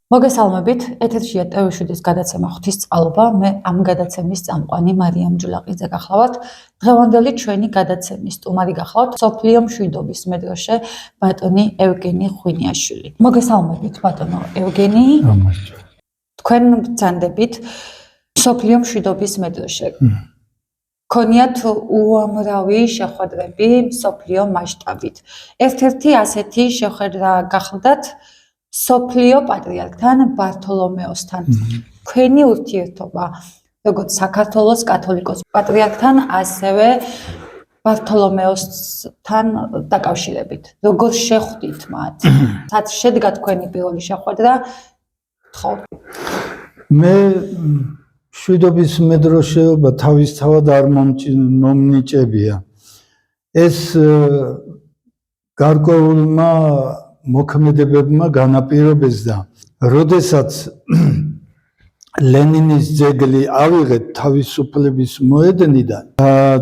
მოგესალმებით, ეთერშია TV7-ის გადაცემა ღვთისწყალობა. მე ამ გადაცემის წამყვანი მარიამ ჯულაყიძე გახლავართ. დღევანდელი ჩვენი გადაცემის სტუმარი გახლავართ სოფლიო მშვიდობის მედროშე ბატონი ევგენი ღვინიაშვილი. მოგესალმებით, ბატონო ევგენი. თქვენ ბრძანდებით სოფლიო მშვიდობის მედროშე. ქონიათ უამრავი შეხვედრები სოფლიო მასშტაბით. ერთ-ერთი ასეთი შეხვედრა გახლდათ სოფლიო პატრიარქთან ბართოლომეოსთან. თქვენი ურთიერთობა როგორც საქართველოს კათოლიკოს პატრიარქთან, ასევე ბართოლომეოსთან დაკავშირებით. როგორ შეხვდით მათ? სად შედგა თქვენი პირველი შეხვედრა? მე მშვიდობის მედროშეობა თავისთავად არ მომნიჭებია. ეს გარკვეულმა მოქმედებებმა განაპირობეს და როდესაც ლენინის ძეგლი ავიღეთ თავისუფლების მოედნიდან,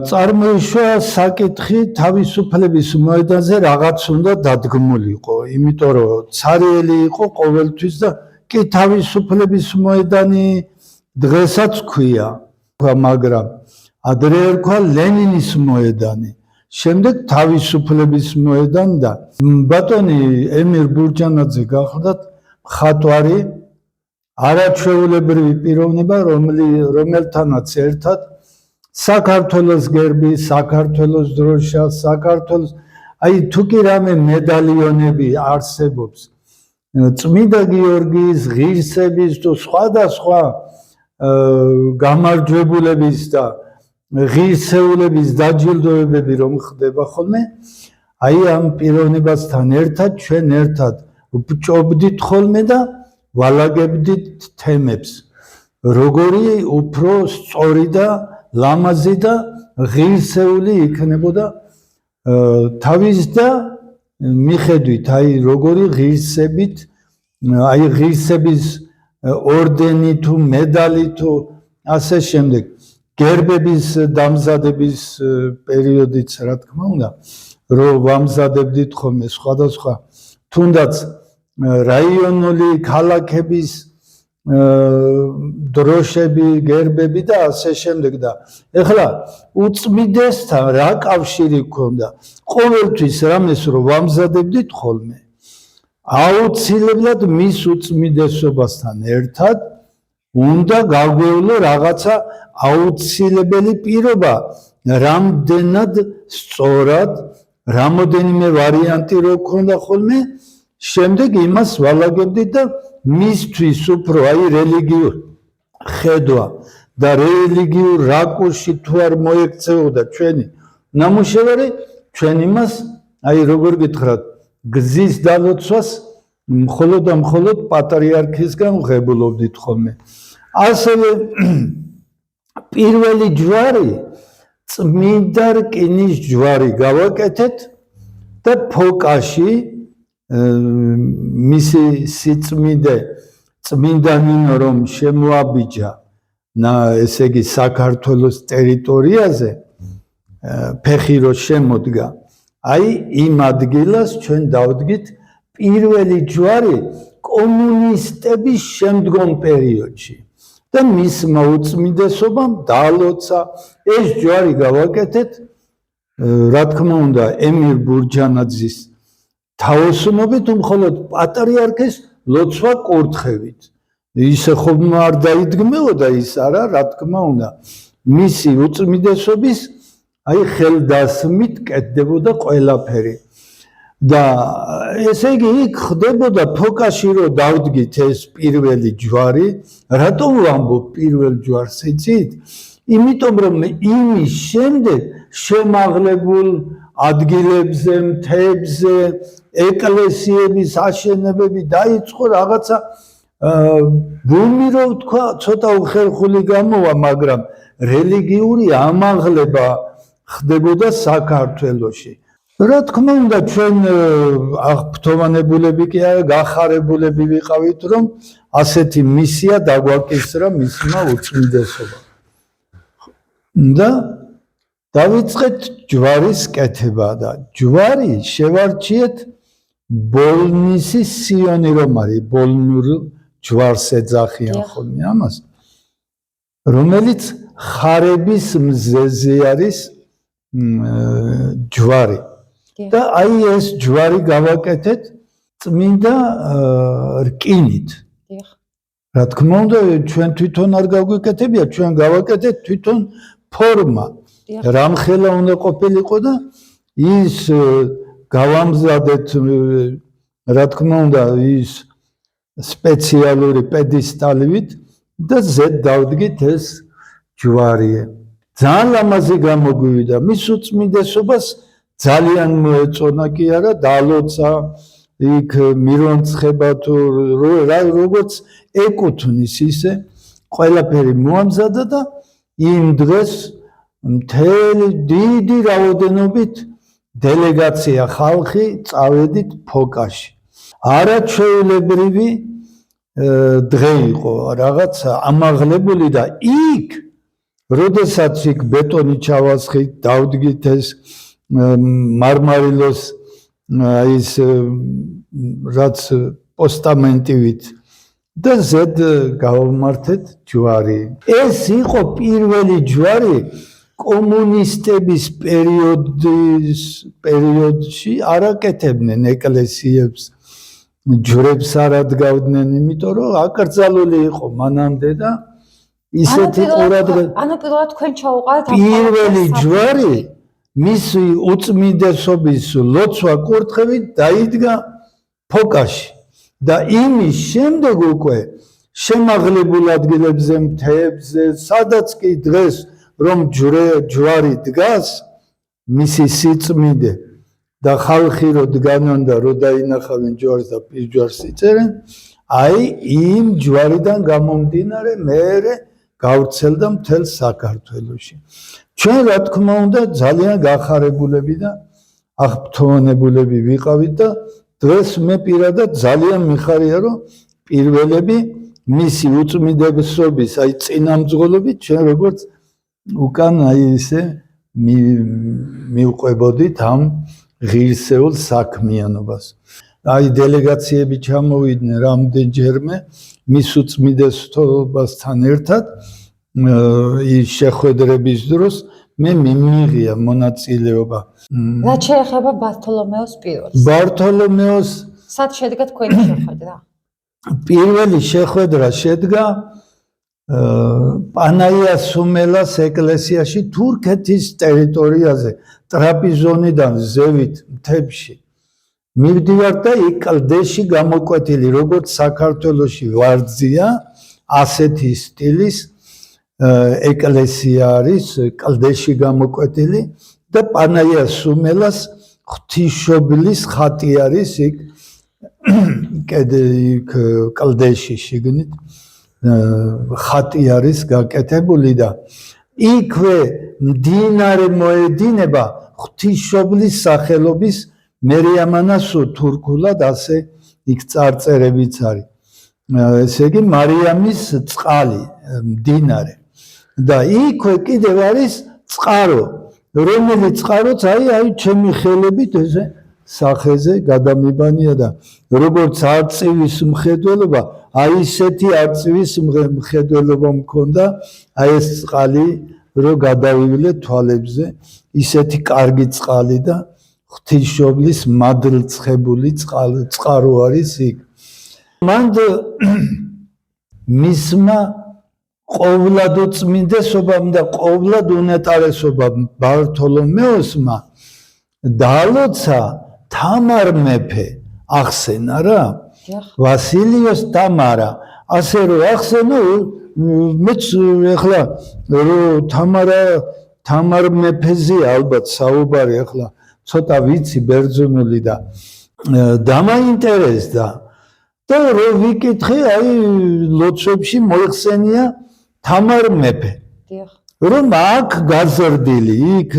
წარმოიშვა საკითხი თავისუფლების მოედანზე რაღაც უნდა დადგმულიყო, იმიტომ რომ ცარიელი იყო ყოველთვის და კი თავისუფლების მოედანი დღესაც ქვია, მაგრამ ადრე ერქვა ლენინის მოედანი. შემდეგ თავისუფლების მოედანი და ბატონი ემირ ბურჯანაძე გახლდათ მხატვარი, არაჩვეულებრივი პიროვნება, რომელთანაც ერთად საქართველოს გერბი, საქართველოს დროშა, საქართველოს თუ კი რამე მედალიონები არსებობს, წმინდა გიორგის, ღირსების თუ სხვადასხვა გამარჯვებულების და ღირსეულების დაჯილდოებები რომ ხდება ხოლმე, ამ პიროვნებასთან ერთად ჩვენ ერთად ვჭობდით ხოლმე და ვალაგებდით თემებს, როგორი უფრო სწორი და ლამაზი და ღირსეული იქნებოდა თავის და მიხედვით როგორი ღირსებით, ღირსების ორდენი თუ მედალი თუ ასე შემდეგ, გერბების დამზადების პერიოდიც რა თქმა უნდა, რომ ვამზადებდით ხოლმე სხვადასხვა თუნდაც რაიონული ქალაქების დროშები, გერბები და ასე შემდეგ და ეხლა უწმიდესთან რა კავშირი გქონდა? ყოველთვის რამეს რომ ვამზადებდით ხოლმე, აუცილებლად მის უწმიდესობასთან ერთად უნდა გაგვევლო რაღაცა აუცილებელი პირობა, რამდენად სწორად, რამოდენიმე ვარიანტი რო ქონდა ხოლმე, შემდეგ იმას ვალაგებდით და მისთვის უფრო რელიგიურ ხედვა და რელიგიურ რაკურსში თუ არ მოექცეოდა ჩვენი ნამუშევარი, ჩვენ იმას, როგორ გითხრათ, გზის დალოცვას მხოლოდ და მხოლოდ პატრიარქისგან ვღებულობდით ხოლმე. ასევე პირველი ჯვარი წმინდა რკინის ჯვარი გავაკეთეთ და ფოკაში მისი სიწმინდე წმინდანინო რომ შემოაბიჯა, ესე იგი საქართველოს ტერიტორიაზე, ფეხი რო შემოდგა, იმ ადგილას ჩვენ დავდგით პირველი ჯვარი კომუნისტების შემდგომ პერიოდში და მისმა უწმიდესობამ დაალოცა ეს ჯვარი გავაკეთეთ, რა თქმა უნდა, ემირ ბურჯანაძის თაოსნობით, მხოლოდ პატრიარქის ლოცვა კურთხევით. ისე ხომ არ დაიდგმეოდა ის არა, რა თქმა უნდა, მისი უწმიდესობის ხელდასმით კეთდებოდა ყველაფერი. და ესე იგი იქ ხდებოდა ფოკაში რომ დავდგით ეს პირველი ჯვარი, რატომ ვამბობ პირველ ჯვარს იცით? იმიტომ რომ იმის შემდეგ შემაღლებულ ადგილებზე, მთებზე, ეკლესიების აშენებები დაიწყო რაღაცა ბუმი რო ვთქვა, ცოტა უხერხული გამოვა, მაგრამ რელიგიური ამაღლება ხდებოდა საქართველოში. რა თქმა უნდა, ჩვენ აღფრთოვანებულები კი არა, გახარებულები ვიყავით, რომ ასეთი მისია დაგვაკისრა მისმა უწმიდესობამ. და დავიწყეთ ჯვარის კეთება და ჯვარი შევარჩიეთ ბოლნისის სიონი რომ არის, ბოლნურ ჯვარს ეძახიან ხოლმე ამას, რომელიც ხარების მზეზე არის ჯვარი. და აი ეს ჯვარი გავაკეთეთ წმინდა რკინით. რა თქმა უნდა, ჩვენ თვითონ არ გავგვიკეთებია, ჩვენ გავაკეთეთ თვითონ ფორმა. რამხელა უნდა ყოფილიყო და ის გავამზადეთ, რა თქმა უნდა, ის სპეციალური პედესტალივით და ზედ დავდგით ეს ჯვარი. ძალიან ლამაზი გამოგვივიდა. მის უწმინდესობას ძალიან მოეწონა კი არა, დალოცა იქ მირონცხება თუ როგორც ეკუთვნის ისე ყველაფერი მოამზადა და იმ დღეს მთელი დიდი რაოდენობით დელეგაცია ხალხი წავედით ფოკაში. არაჩვეულებრივი დღე იყო, რაღაც ამაღლებული და იქ, როდესაც იქ ბეტონი ჩავასხით, დავდგით ეს მარმარილოს ის რაც პოსტამენტივით და ზედ გავმართეთ ჯვარი. ეს იყო პირველი ჯვარი კომუნისტების პერიოდში არ აკეთებდნენ ეკლესიებს, ჯვრებს არ ადგავდნენ, იმიტომ რომ აკრძალული იყო მანამდე და ისეთი ყურადღება. ანუ პირველად თქვენ ჩაუყარეთ პირველი ჯვარი მისი უწმინდესობის ლოცვა კურთხევით დაიდგა ფოკაში და იმის შემდეგ უკვე შემაღლებულ ადგილებზე, მთებზე, სადაც კი დღეს რომ ჯვარი დგას, მისი სიწმინდე და ხალხი რო დგანან და რო დაინახავენ ჯვარს და პიჯვარს იწერენ, აი იმ ჯვარიდან გამომდინარე მეერე გავრცელდა მთელ საქართველოში. ჩვენ რა თქმა უნდა ძალიან გახარებულები და აღფრთოვანებულები ვიყავით და დღეს მე პირადად ძალიან მიხარია რომ პირველები მისი უწმინდესობის აი წინამძღოლობით ჩვენ როგორც უკან აი ისე მივყვებოდით ამ ღირსეულ საქმიანობას. აი დელეგაციები ჩამოვიდნენ რამდენჯერმე მის უწმინდესობასთან ერთად ის შეხვედრების დროს მე მიმიღია მონაწილეობა. რაც შეეხება ბართოლომეოს პირველს. ბართოლომეოს სად შედგა თქვენი შეხვედრა? პირველი შეხვედრა შედგა პანაია სუმელას ეკლესიაში თურქეთის ტერიტორიაზე, ტრაპიზონიდან ზევით მთებში. მივდივარ და იქ კლდეში გამოკვეთილი, როგორც საქართველოში ვარძია, ასეთი სტილის ეკლესია არის კლდეში გამოკვეთილი და პანაია სუმელას ღვთისმშობლის ხატი არის იქ კლდეში შიგნით ხატი არის გაკეთებული და იქვე მდინარე მოედინება ღვთისმშობლის სახელობის მერიამანასო თურქულად ასე იქ წარწერებიც არის. ესე იგი მარიამის წყალი მდინარე და იქვე კიდევ არის წყარო, რომელიც წყაროც აი ჩემი ხელებით ესე სახეზე გადამიბანია და როგორც არწივის მხედველობა, აი ისეთი არწივის მხედველობა მქონდა, აი ეს წყალი რო გადავივლე თვალებზე, ისეთი კარგი წყალი და ღვთისმშობლის მადლწხებული წყარო არის იქ. მანდ მისმა ყოვლად უწმინდესობამ და ყოვლად უნეტარესობამ ბართოლომეოსმა დალოცა თამარ მეფე ახსენა რა, ვასილიოს თამარა, ასე რომ ახსენო მეც ეხლა რომ თამარ მეფეზე ალბათ საუბარი ახლა ცოტა ვიცი ბერძნული და დამაინტერესდა და რო ვიკითხე აი ლოცვებში მოიხსენია თამარ მეფე. რომ აქ გაზრდილი იქ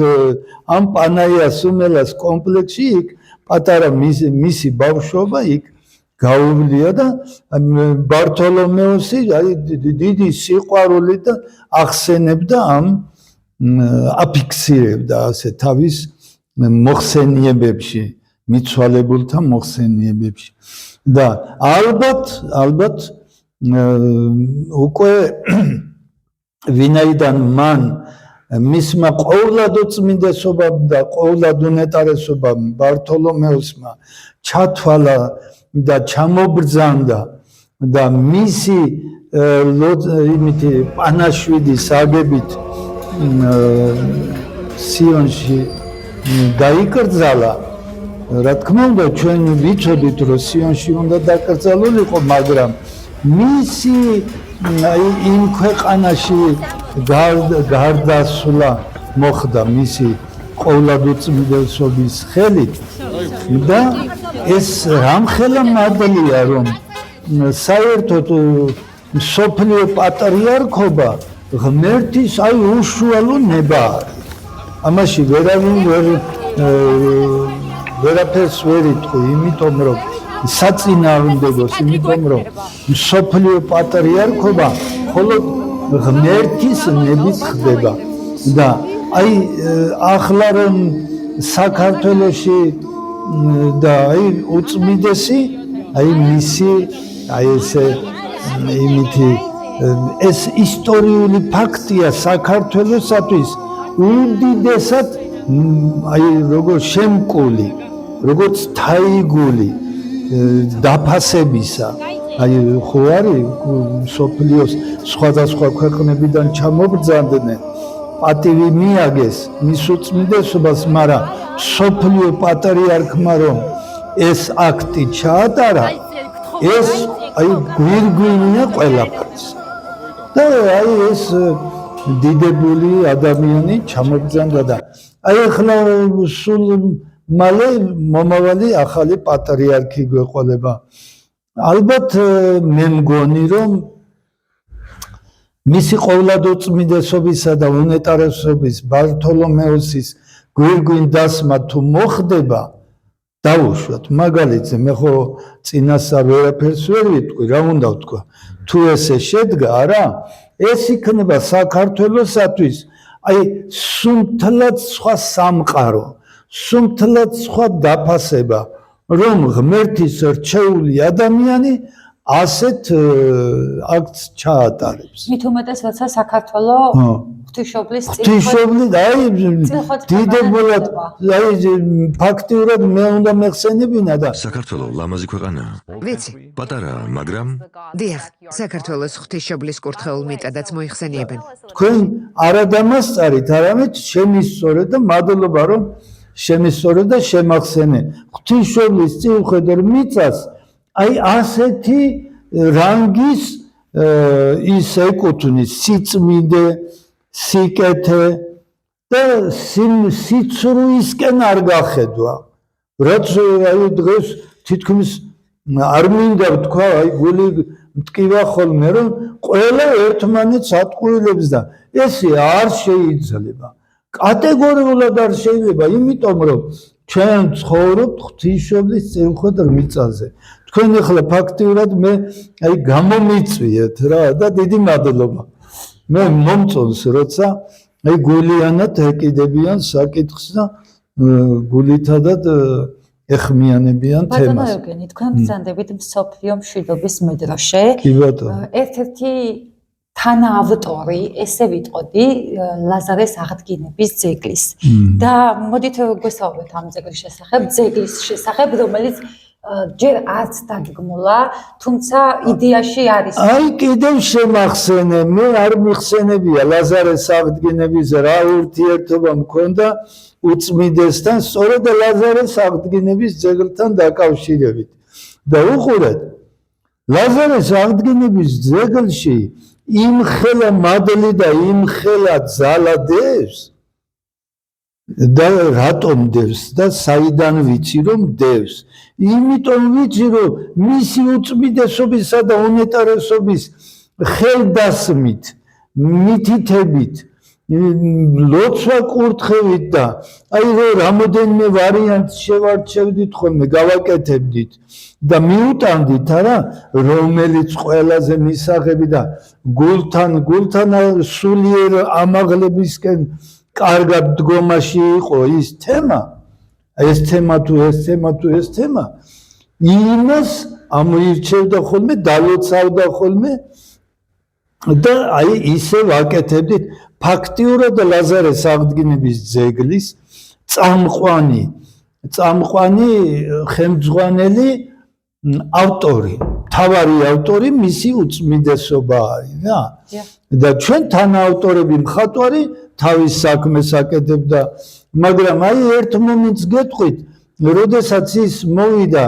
ამ პანაია სუმელას კომპლექსში იქ პატარა მისი ბავშვობა იქ გაუვლია და ბართოლომეოსი აი დიდი სიყვარული და ახსენებდა ამ აფიქსირებდა ასე თავის მოხსენიებებში, მიცვალებულთა მოხსენიებებში და ალბათ უკვე ვინაიდან მან მისმა ყოვლადო წმინდესობამ და ყოვლად უნეტარესობამ ბართოლომეოსმა ჩათვალა და ჩამობრძანდა და მისი იმითი პანაშვიდის აგებით სიონში დაიკრძალა. რა თქმა უნდა, ჩვენ ვიცოდით, რომ სიონში უნდა დაკრძალულიყო, მაგრამ მისი იმ ქვეყანაში გარდასვლა მოხდა მისი ყოვლადწმიდესობის ხელით და ეს რამხელა მადლია, რომ საერთოდ სოფლიო პატრიარქობა ღმერთის უშუალო ნება არის. ამაში ვერაფერს ვერ იტყვი, იმიტომ რომ საწინააღმდეგოს, იმიტომ რომ სოფლიო პატრიარქობა მხოლოდ ღმერთის ნებით ხდება და ახლა რომ საქართველოში და უწმიდესი მისი ესე იმითი ეს ისტორიული ფაქტია საქართველოსათვის უდიდესად როგორც შემკული, როგორც თაიგული დაფასებისა. ხო არის მსოფლიოს სხვადასხვა ქვეყნებიდან ჩამობრძანდნენ, პატივი მიაგეს მის უწმიდესობას, მაგრამ მსოფლიო პატრიარქმა რომ ეს აქტი ჩაატარა, ეს გვირგვინია ყველაფერს. და ეს დიდებული ადამიანი ჩამობრძანდა და ახლა სულ მალე მომავალი ახალი პატრიარქი გვეყოლება. ალბათ მე მგონი რომ მისი ყოვლადწმიდესობისა და უნეტარესობის ბართოლომეოსის გვირგვინ დასმა თუ მოხდება, დავუშვათ მაგალითზე, მე ხო წინასწარ ვერაფერს ვერ ვიტყვი, რა უნდა ვთქვა, თუ ესე შედგა, არა, ეს იქნება საქართველოსათვის სუმთლად სხვა სამყარო, სუმთლად სხვა დაფასება, რომ ღმერთის რჩეული ადამიანი ასეთ აქტს ჩაატარებს. მით უმეტეს, როცა საქართველო ღვთისმშობლის დიდებულად ფაქტიურად მე უნდა მეხსენებინა და საქართველო ლამაზი ქვეყანაა. ვიცი. პატარაა, მაგრამ დიახ, საქართველოს ღვთისმშობლის კურთხეულ მიწადაც მოიხსენიებენ. თქვენ არა დამასწარით, არამედ შემისწორე და მადლობა რომ შემისწორე და შემახსენე. ღვთისმშობლის წინხედერ მიწას ასეთი რანგის ის ეკუთვნის სიწმინდე, სიკეთე და სიცრუისკენ არ გახედვა. რაც დღეს თითქმის არ მინდა ვთქვა, გული მტკივა ხოლმე, რომ ყველა ერთმანეთს ატყუილებს და ესე არ შეიძლება. კატეგორიულად არ შეიძლება, იმიტომ რომ ჩვენ ცხოვრობთ ღვთისმშობლის წინხედერ მიწაზე. თქვენ ახლა ფაქტიურად მე გამომიწვიეთ რა და დიდი მადლობა. მე მომწონს, როცა გულიანად ეკიდებიან საკითხს და გულითადად ეხმიანებიან თემას. ბატონო ევგენი, თქვენ ბრძანდებით მსოფლიო მშვიდობის მედროშე. კი ბატონო. ერთ-ერთი თანაავტორი, ესე ვიტყოდი, ლაზარეს აღდგინების ძეგლის. და მოდით გვესაუბრეთ ამ ძეგლის შესახებ, რომელიც ჯერ არც დაგეგმულა, თუმცა იდეაში არის. კიდევ შემახსენე, მე არ მიხსენებია ლაზარეს აღდგინების რა ურთიერთობა მქონდა უწმიდესთან, სწორედ ლაზარეს აღდგინების ძეგლთან დაკავშირებით. და უყურეთ, ლაზარეს აღდგინების ძეგლში იმხელა მადლი და იმხელა ძალა დევს და რატომ დევს და საიდან ვიცი რომ დევს? იმიტომ ვიცი რომ მისი უწმიდესობისა და უნეტარესობის ხელდასმით, მითითებით, ლოცვა კურთხევით და რამოდენიმე ვარიანტს შევარჩევდით ხოლმე, გავაკეთებდით და მიუტანდით არა, რომელიც ყველაზე მისაღები და გულთან სულიერ ამაღლებისკენ კარგად დგომაში იყო ის თემა, ეს თემა თუ ეს თემა, იმას ამოირჩევდა ხოლმე, დალოცავდა ხოლმე და აი ისე ვაკეთებდით ფაქტიურად ლაზარეს აღდგენების ძეგლის წამყვანი ხელმძღვანელი ავტორი, თავარი ავტორი მისი უწმიდესობა არის რა. და ჩვენ თანაავტორები მხატვარი თავის საქმეს აკეთებდა, მაგრამ აი ერთ მომენტს გეტყვით, როდესაც ის მოვიდა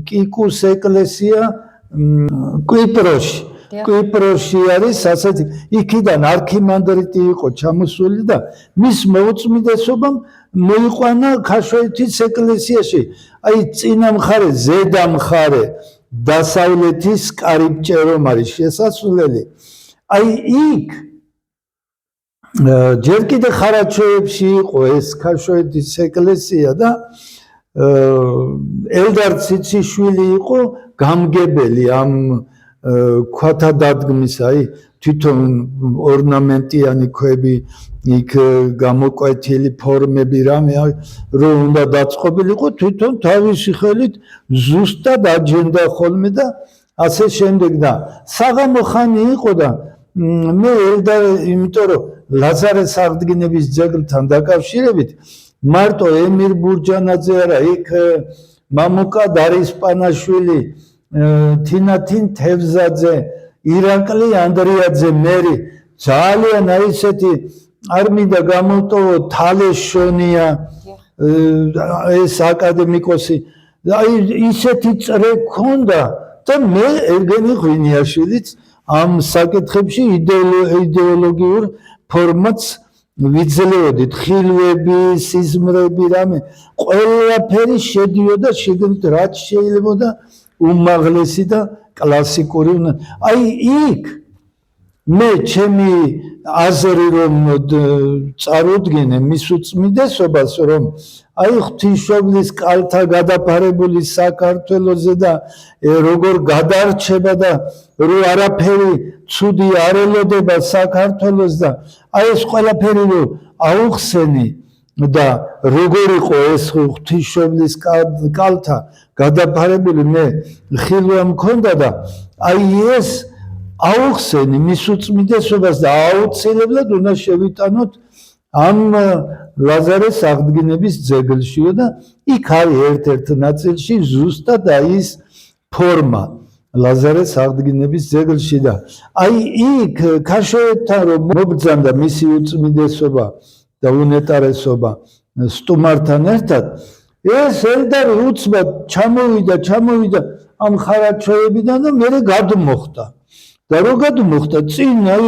კიკუს ეკლესია კვიპროსში არის ასეთი, იქიდან არქიმანდრიტი იყო ჩამოსული და მის მოუწმიდესობამ მოიყვანა ქაშვეთის ეკლესიაში. აი წინა მხარე, ზედა მხარე, დასავლეთის კარიბჭე რომ არის შესასვლელი. აი იქ ჯერ კიდე ხარაჩოებში იყო ეს ქაშვეთის ეკლესია და ელდარ ციციშვილი იყო გამგებელი ამ ქვათა დადგმის, აი თვითონ ორნამენტიანი ქვები, იქ გამოკვეთილი ფორმები რამე, რომ უნდა დაწყობილიყო, თვითონ თავისი ხელით ზუსტად აჯენდა ხოლმე და ასე შემდეგ და საღამო ხანი იყო და მე ელდარ, იმიტომ რომ ლაზარეს აღდგენების ძეგლთან დაკავშირებით მარტო ემირ ბურჯანაძე არა, იქ მამუკა დარისპანაშვილი, თინათინ თევზაძე, ირაკლი ანდრიაძე, მერი ძალიან აი ესეთი არ მინდა გამოვტოვო, თალეშონია ეს აკადემიკოსი, აი ისეთი წრე ქონდა და მე ევგენი ღვინიაშვილიც ამ საკითხებში იდეოლოგიურ ფორმატს ვიძლეოდით, ხილვები, სიზმრები, რამე, ყველაფერი შედიოდა შეგნით რაც შეიძლებოდა უმაღლესი და კლასიკური. აი იქ მე ჩემი აზრი რომ წარუდგენე მის უწმიდესობას, რომ აი ღვთისმშობლის კალთა გადაფარებული საქართველოზე და როგორ გადარჩება და რო არაფერი ცუდი არ ელოდება საქართველოს და აი ეს ყველაფერი რო აუხსენი და როგორ იყო ეს ღვთისმშობლის კალთა გადაფარებული, მე ხილვა მქონდა და აი ეს აუხსენი მის უწმიდესობას და აუცილებლად უნდა შევიტანოთ ამ ლაზარეს აღდგენების ძეგლშიო და იქ არის ერთ-ერთ ნაწილში ზუსტად აი ის ფორმა ლაზარეს აღდგენების ძეგლში და აი იქ ქაშვეთთან რომ მობრძანდა მისი უწმიდესობა და უნეტარესობა სტუმართან ერთად, ეს ელდარი უცბად ჩამოვიდა ამ ხარაჩოებიდან და მერე გადმოხდა. და რო გადმოხდა წინ აი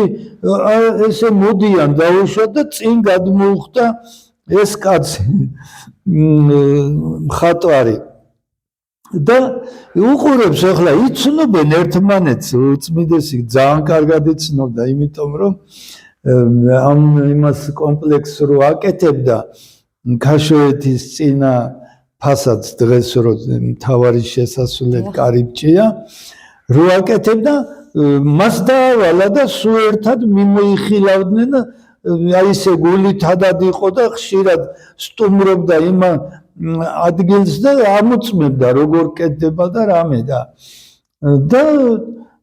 ესე მოდიან დაუშვა და წინ გადმოუხდა ეს კაცი მხატვარი და უყურებს, ახლა იცნობენ ერთმანეთს, უწმიდესი ძალიან კარგად იცნობდა, იმიტომ რომ ამ იმას კომპლექსს რო აკეთებდა ქაშვეთის წინა ფასადს, დღეს რო მთავარი შესასვლელი კარიბჭეა, რო აკეთებდა მას დაავალა და სულ ერთად მიმოიხილავდნენ და აი ესე გულითადად იყო და ხშირად სტუმრობდა იმ ადგილს და ამოწმებდა როგორ კეთდება და რამე და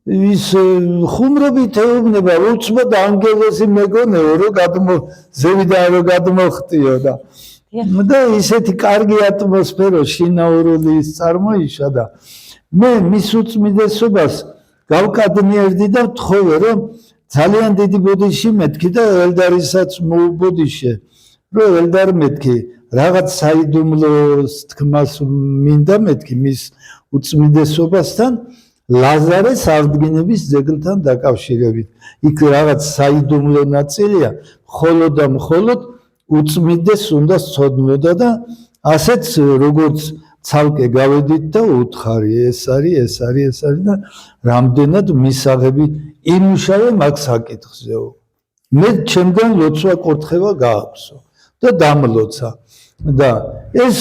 ის ხუმრობით ეუბნება, უცბად ანგელოზი მეგონეო, რომ ზევიდან რომ გადმოხტიო და ისეთი კარგი ატმოსფერო შინაურული ის წარმოიშვა და მე მის უწმიდესობას გავკადნიერდი და ვთხოვე, რომ ძალიან დიდი ბოდიში მეთქი და ელდარისაც მოუბოდიშე, რომ ელდარ მეთქი რაღაც საიდუმლოს თქმას მინდა მეთქი მის უწმიდესობასთან ლაზარეს აღდგენების ძეგლთან დაკავშირებით. იქ რაღაც საიდუმლო ნაწილია, მხოლოდ და მხოლოდ უწმიდეს უნდა სცოდნოდა და ასეც როგორც ცალკე გავედით და უთხარი, ეს არის და რამდენად მისაღები იმუშავე მაგ საკითხზეო. მე ჩემგან ლოცვა კურთხევა გააქვსო და დამლოცა და ეს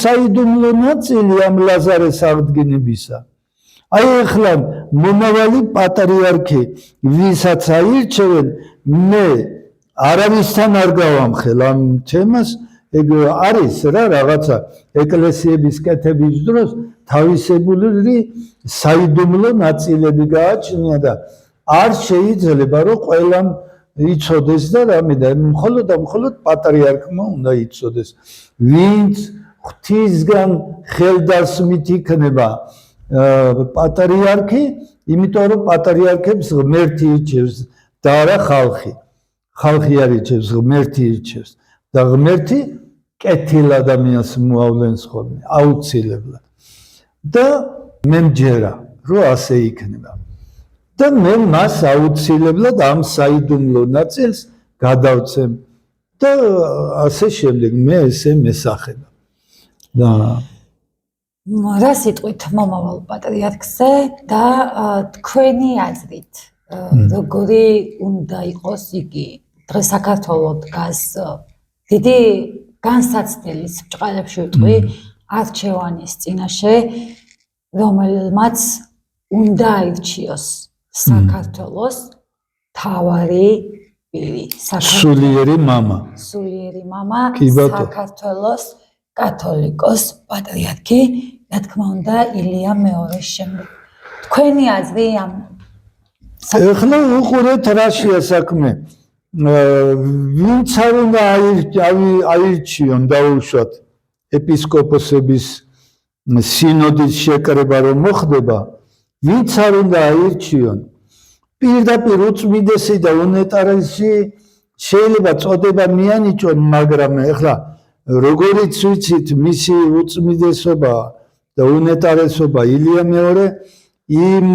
საიდუმლო ნაწილი ამ ლაზარეს აღდგენებისა. აი ახლა მომავალი პატრიარქი, ვისაც აირჩევენ, მე არავისთან არ გავამხელ ამ თემას, ეგ არის რა რაღაცა ეკლესიების კეთების დროს თავისებური საიდუმლო ნაწილები გააჩნია და არ შეიძლება რომ ყველამ იცოდეს და რამე და მხოლოდ პატრიარქმა უნდა იცოდეს ვინც ღვთისგან ხელდასმით იქნება პატრიარქი იმიტომ რომ პატრიარქებს ღმერთი ირჩევს და არა ხალხი არ ირჩევს ღმერთი ირჩევს და ღმერთი კეთილ ადამიანს მოავლენს ხოლმე აუცილებლად და მე მჯერა რომ ასე იქნება და მე მას აუცილებლად ამ საიდუმლო ნაწილს გადავცემ და ასე შემდეგ მე ესე მესახება და რა სიტყვით მომავალ პატრიარქზე და თქვენი აზრით როგორი უნდა იყოს იგი დღეს საქართველოს დგას დიდი განსაცდელის ბჭყალებში ვიტყვი არჩევანის წინაშე რომელმაც უნდა აირჩიოს საქართველოს თავარი პირი სულიერი მამა საქართველოს კათოლიკოს პატრიარქი რა თქმა უნდა ილია მეორის შემდეგ თქვენი აზრი ამ ეხლა უყურეთ რაშია საქმე ვინც არ უნდა აირჩიონ დაუშვათ ეპისკოპოსების სინოდის შეკრება რომ მოხდება ვინც არ უნდა აირჩიონ პირდაპირ უწმიდესი და უნეტარესი შეიძლება წოდება მიანიჭონ მაგრამ ეხლა როგორიც ვიცით მისი უწმიდესობა და უნეტარესობა ილია მეორე იმ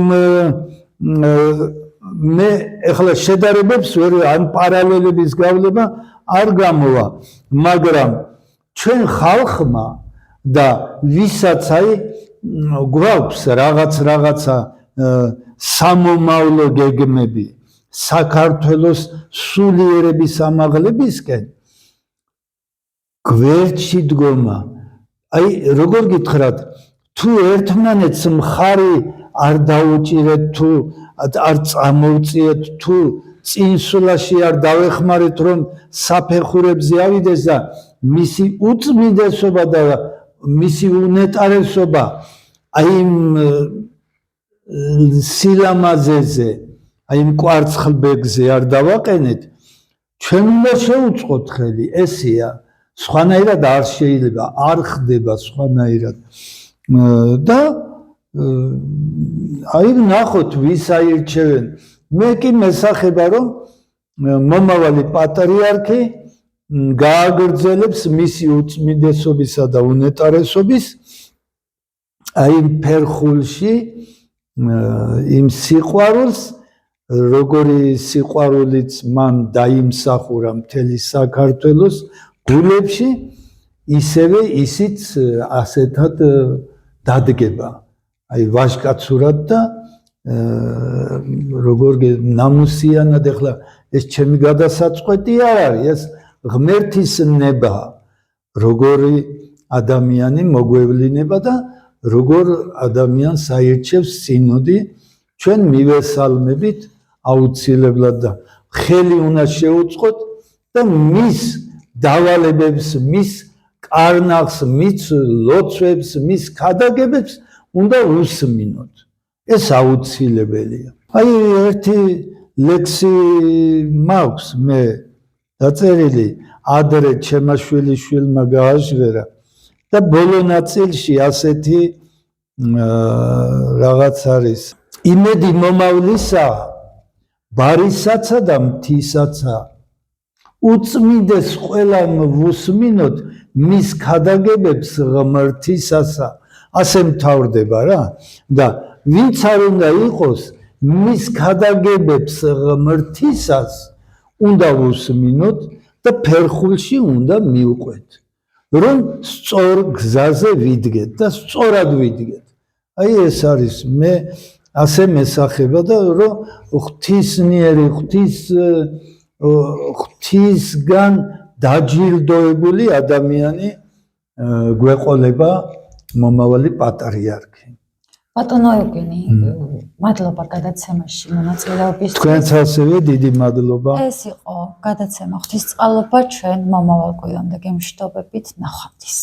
მე ეხლა შედარებებს ვერ ან პარალელების გავლება არ გამოვა მაგრამ ჩვენ ხალხმა და ვისაც აი გვაქვს რაღაცა სამომავლო გეგმები საქართველოს სულიერების ამაღლებისკენ გვერდში დგომა აი როგორ გითხრათ თუ ერთმანეთს მხარი არ დაუჭირეთ თუ არ წამოვწიეთ თუ წინსვლაში არ დავეხმარეთ რომ საფეხურებზე ავიდეს და მისი უწმიდესობა და მისი უნეტარესობა აი სილამაზეზე აი კვარცხლბეგზე არ დავაყენეთ ჩვენ უნდა შევუწყოთ ხელი ესეა სხვანაირად არ შეიძლება არ ხდება სხვანაირად და აი ნახოთ ვის აირჩევენ მე კი მესახება რომ მომავალი პატრიარქი გააგრძელებს მისი უწმიდესობისა და უნეტარესობის აი ფერხულში იმ სიყვარულს როგორი სიყვარულიც მან დაიმსახურა მთელი საქართველოს გულებში ისევე ისიც ასეთად დადგება აი ვაჟკაცურად და როგორ ნამუსიანად ეხლა ეს ჩემი გადასაწყვეტი არ არის ეს ღმერთის ნება როგორი ადამიანი მოგვევლინება და როგორ ადამიანს აირჩევს სინოდი ჩვენ მივესალმებით აუცილებლად და ხელი უნდა შევუწყოთ და მის დავალებებს მის კარნახს მის ლოცვებს მის ქადაგებებს უნდა უსმინოთ ეს აუცილებელია აი ერთი ლექსი მაქვს მე დაწერილი ადრე ჩემაშვილის შვილმა გააჟღერა და ბოლო ნაწილში ასეთი რაღაც არის იმედი მომავლისა ბარისაცა და მთისაცა უწმიდეს ყველამ ვუსმინოთ მის ქადაგებებს ღმრთისასა ასე მთავრდება რა და ვინც არ უნდა იყოს მის ქადაგებებს ღმრთისას უნდა ვუსმინოთ და ფერხულში უნდა მივყვეთ რომ სწორ გზაზე ვიდგეთ და სწორად ვიდგეთ აი ეს არის მე ასე მესახება და რომ ღვთისნიერი ღვთისგან დაჯილდოებული ადამიანი გვეყოლება მომავალი პატრიარქი ბატონო ევგენი, მადლობა გადაცემაში მონაწილეობისთვის. თქვენც ასევე დიდი მადლობა. ეს იყო გადაცემა ღვთისწყალობა, ჩვენ მომავალ კვირამდე გემშვიდობებით, ნახვამდის.